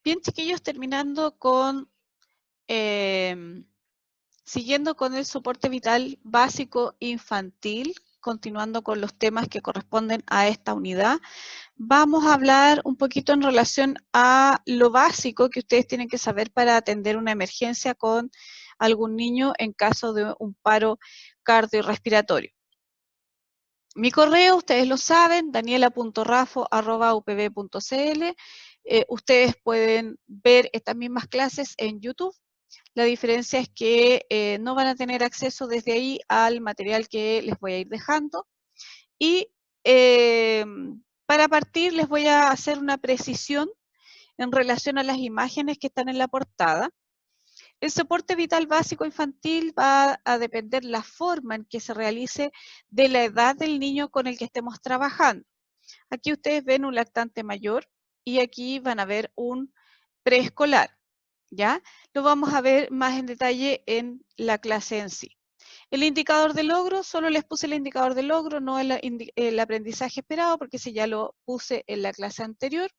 Bien, chiquillos, terminando con, siguiendo con el soporte vital básico infantil, continuando con los temas que corresponden a esta unidad, vamos a hablar un poquito en relación a lo básico que ustedes tienen que saber para atender una emergencia con algún niño en caso de un paro cardiorrespiratorio. Mi correo, ustedes lo saben, daniela.rafo@upb.cl. Ustedes pueden ver estas mismas clases en YouTube. La diferencia es que no van a tener acceso desde ahí al material que les voy a ir dejando. Y para partir les voy a hacer una precisión en relación a las imágenes que están en la portada. El soporte vital básico infantil va a depender la forma en que se realice de la edad del niño con el que estemos trabajando. Aquí ustedes ven un lactante mayor y aquí van a ver un preescolar, ¿ya? Lo vamos a ver más en detalle en la clase en sí. El indicador de logro, solo les puse el indicador de logro, no el aprendizaje esperado, porque ese ya lo puse en la clase anterior.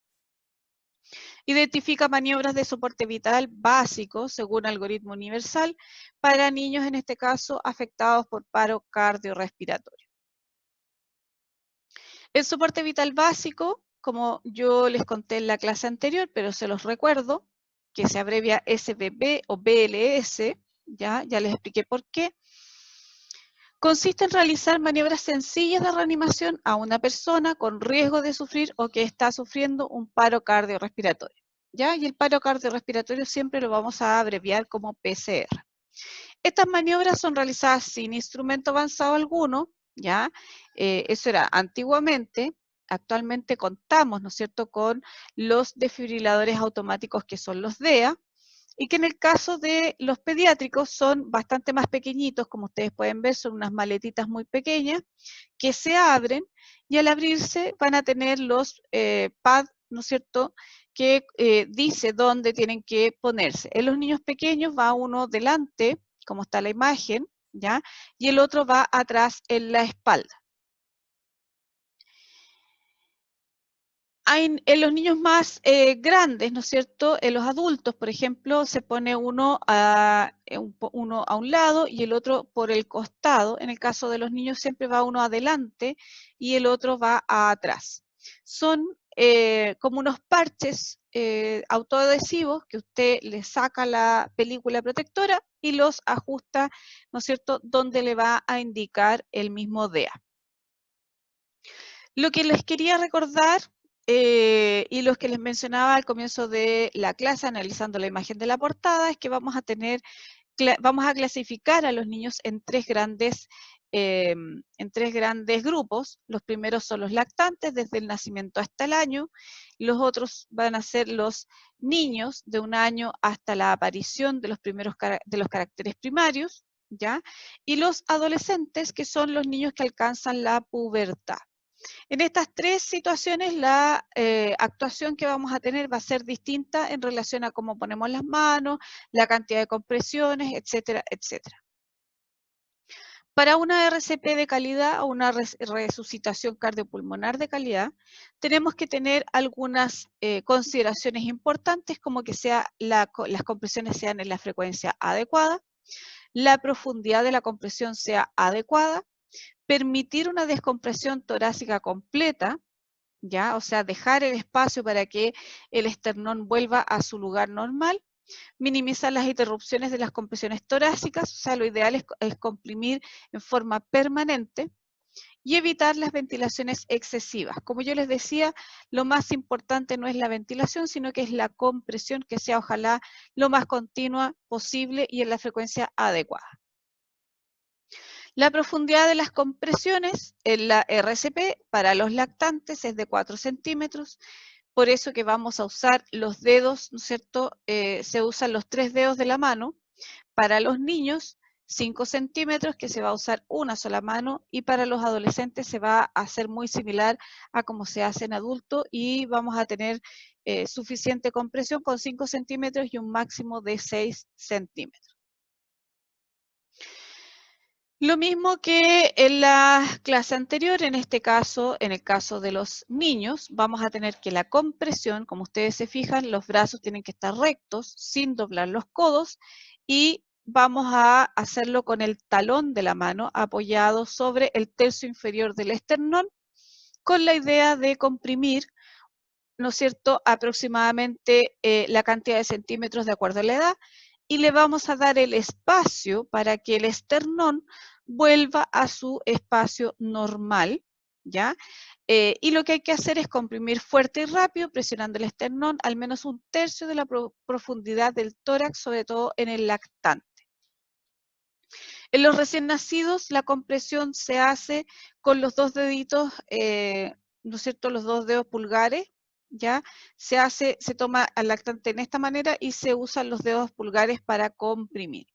Identifica maniobras de soporte vital básico según algoritmo universal para niños, en este caso, afectados por paro cardiorrespiratorio. El soporte vital básico, como yo les conté en la clase anterior, pero se los recuerdo, que se abrevia SBB o BLS, ya les expliqué por qué, consiste en realizar maniobras sencillas de reanimación a una persona con riesgo de sufrir o que está sufriendo un paro cardiorrespiratorio. ¿Ya? Y el paro cardiorrespiratorio siempre lo vamos a abreviar como PCR. Estas maniobras son realizadas sin instrumento avanzado alguno, ¿ya? Eso era antiguamente. Actualmente contamos, ¿no es cierto?, con los desfibriladores automáticos que son los DEA, y que en el caso de los pediátricos son bastante más pequeñitos, como ustedes pueden ver, son unas maletitas muy pequeñas que se abren y al abrirse van a tener los pads, ¿no es cierto?, que dice dónde tienen que ponerse. En los niños pequeños va uno delante, como está la imagen, ¿ya? Y el otro va atrás en la espalda. En los niños más grandes, ¿no es cierto?, en los adultos, por ejemplo, se pone uno a un lado y el otro por el costado. En el caso de los niños siempre va uno adelante y el otro va atrás. Son como unos parches autoadhesivos que usted le saca la película protectora y los ajusta, ¿no es cierto?, donde le va a indicar el mismo DEA. Lo que les quería recordar y los que les mencionaba al comienzo de la clase, analizando la imagen de la portada, es que vamos a clasificar a los niños en tres grandes grupos. Los primeros son los lactantes, desde el nacimiento hasta el año. Los otros van a ser los niños de 1 año hasta la aparición de los caracteres primarios, ¿ya? Y los adolescentes, que son los niños que alcanzan la pubertad. En estas tres situaciones la actuación que vamos a tener va a ser distinta en relación a cómo ponemos las manos, la cantidad de compresiones, etcétera, etcétera. Para una RCP de calidad o una resucitación cardiopulmonar de calidad, tenemos que tener algunas consideraciones importantes, como que las compresiones sean en la frecuencia adecuada, la profundidad de la compresión sea adecuada, permitir una descompresión torácica completa, ¿ya? O sea, dejar el espacio para que el esternón vuelva a su lugar normal, minimizar las interrupciones de las compresiones torácicas, o sea, lo ideal es comprimir en forma permanente, y evitar las ventilaciones excesivas. Como yo les decía, lo más importante no es la ventilación, sino que es la compresión, que sea ojalá lo más continua posible y en la frecuencia adecuada. La profundidad de las compresiones en la RCP para los lactantes es de 4 centímetros, por eso que vamos a usar los dedos, ¿no es cierto? Se usan los 3 dedos de la mano. Para los niños, 5 centímetros, que se va a usar una sola mano, y para los adolescentes se va a hacer muy similar a como se hace en adultos, y vamos a tener suficiente compresión con 5 centímetros y un máximo de 6 centímetros. Lo mismo que en la clase anterior, en este caso, en el caso de los niños, vamos a tener que la compresión, como ustedes se fijan, los brazos tienen que estar rectos, sin doblar los codos, y vamos a hacerlo con el talón de la mano apoyado sobre el tercio inferior del esternón, con la idea de comprimir, ¿no es cierto?, aproximadamente la cantidad de centímetros de acuerdo a la edad, y le vamos a dar el espacio para que el esternón vuelva a su espacio normal, ¿ya? Y lo que hay que hacer es comprimir fuerte y rápido, presionando el esternón al menos un tercio de la profundidad del tórax, sobre todo en el lactante. En los recién nacidos, la compresión se hace con los dos deditos, ¿no es cierto?, los dos dedos pulgares, ¿ya? Se toma al lactante en esta manera y se usan los dedos pulgares para comprimir.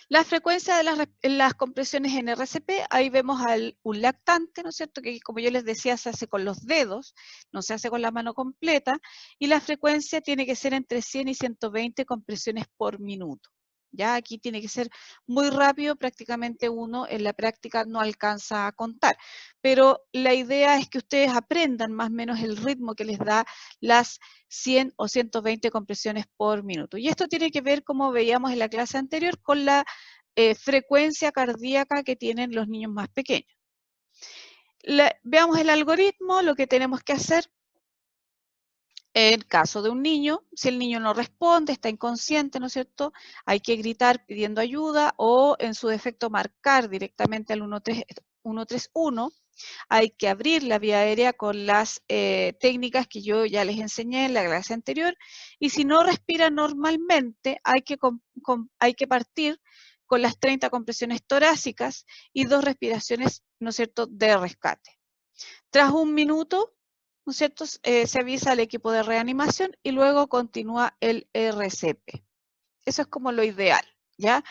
La frecuencia de las compresiones en RCP, ahí vemos un lactante, ¿no es cierto?, que como yo les decía, se hace con los dedos, no se hace con la mano completa, y la frecuencia tiene que ser entre 100 y 120 compresiones por minuto. Ya aquí tiene que ser muy rápido, prácticamente uno en la práctica no alcanza a contar. Pero la idea es que ustedes aprendan más o menos el ritmo que les da las 100 o 120 compresiones por minuto. Y esto tiene que ver, como veíamos en la clase anterior, con la frecuencia cardíaca que tienen los niños más pequeños. Veamos el algoritmo, lo que tenemos que hacer. En caso de un niño, si el niño no responde, está inconsciente, ¿no es cierto?, hay que gritar pidiendo ayuda o, en su defecto, marcar directamente al 131. Hay que abrir la vía aérea con las técnicas que yo ya les enseñé en la clase anterior. Y si no respira normalmente, hay que partir con las 30 compresiones torácicas y 2 respiraciones, ¿no es cierto?, de rescate. Tras un minuto, ¿no es cierto?, se avisa al equipo de reanimación y luego continúa el RCP. Eso es como lo ideal, ¿ya?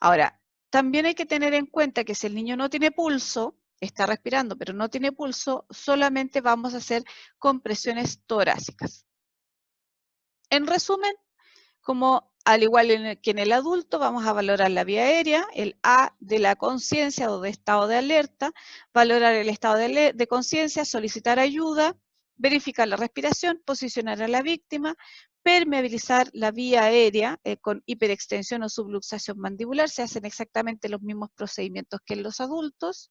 Ahora, también hay que tener en cuenta que si el niño no tiene pulso, está respirando, pero no tiene pulso, solamente vamos a hacer compresiones torácicas. En resumen, como al igual que en el adulto, vamos a valorar la vía aérea, el A de la conciencia o de estado de alerta, valorar el estado de conciencia, solicitar ayuda, verificar la respiración, posicionar a la víctima, permeabilizar la vía aérea con hiperextensión o subluxación mandibular, se hacen exactamente los mismos procedimientos que en los adultos.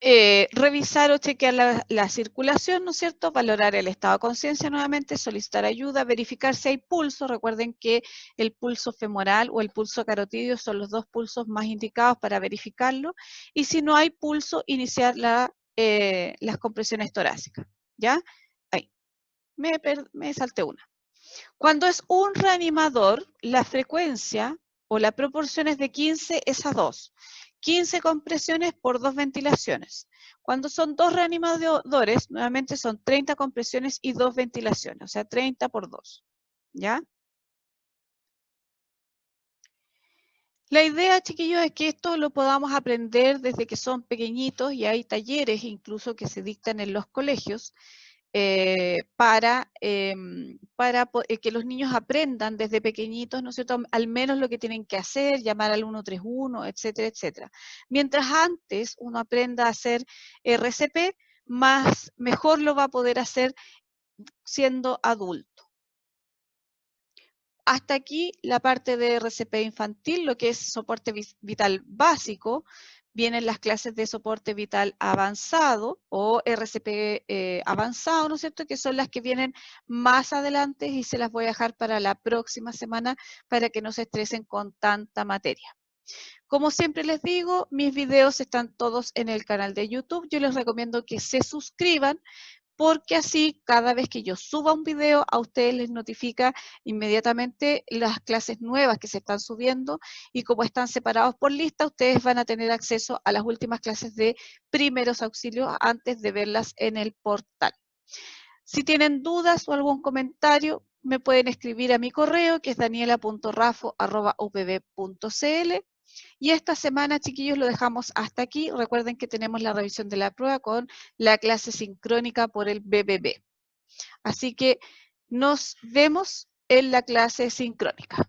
Revisar o chequear la circulación, ¿no es cierto?, valorar el estado de conciencia nuevamente, solicitar ayuda, verificar si hay pulso. Recuerden que el pulso femoral o el pulso carotidio son los dos pulsos más indicados para verificarlo, y si no hay pulso, iniciar las compresiones torácicas, ¿ya? Ahí, me salté una. Cuando es un reanimador, la frecuencia o la proporción es de 15:2. 15 compresiones por 2 ventilaciones. Cuando son 2 reanimadores, nuevamente son 30 compresiones y 2 ventilaciones, o sea, 30 por 2. ¿Ya? La idea, chiquillos, es que esto lo podamos aprender desde que son pequeñitos, y hay talleres incluso que se dictan en los colegios, para que los niños aprendan desde pequeñitos, ¿no es cierto?, al menos lo que tienen que hacer, llamar al 131, etcétera, etcétera. Mientras antes uno aprenda a hacer RCP, mejor lo va a poder hacer siendo adulto. Hasta aquí la parte de RCP infantil, lo que es soporte vital básico. Vienen las clases de soporte vital avanzado o RCP avanzado, ¿no es cierto?, que son las que vienen más adelante y se las voy a dejar para la próxima semana para que no se estresen con tanta materia. Como siempre les digo, mis videos están todos en el canal de YouTube. Yo les recomiendo que se suscriban, porque así cada vez que yo suba un video, a ustedes les notifica inmediatamente las clases nuevas que se están subiendo, y como están separados por lista, ustedes van a tener acceso a las últimas clases de primeros auxilios antes de verlas en el portal. Si tienen dudas o algún comentario, me pueden escribir a mi correo, que es daniela.rafo@upb.cl. Y esta semana, chiquillos, lo dejamos hasta aquí. Recuerden que tenemos la revisión de la prueba con la clase sincrónica por el BBB. Así que nos vemos en la clase sincrónica.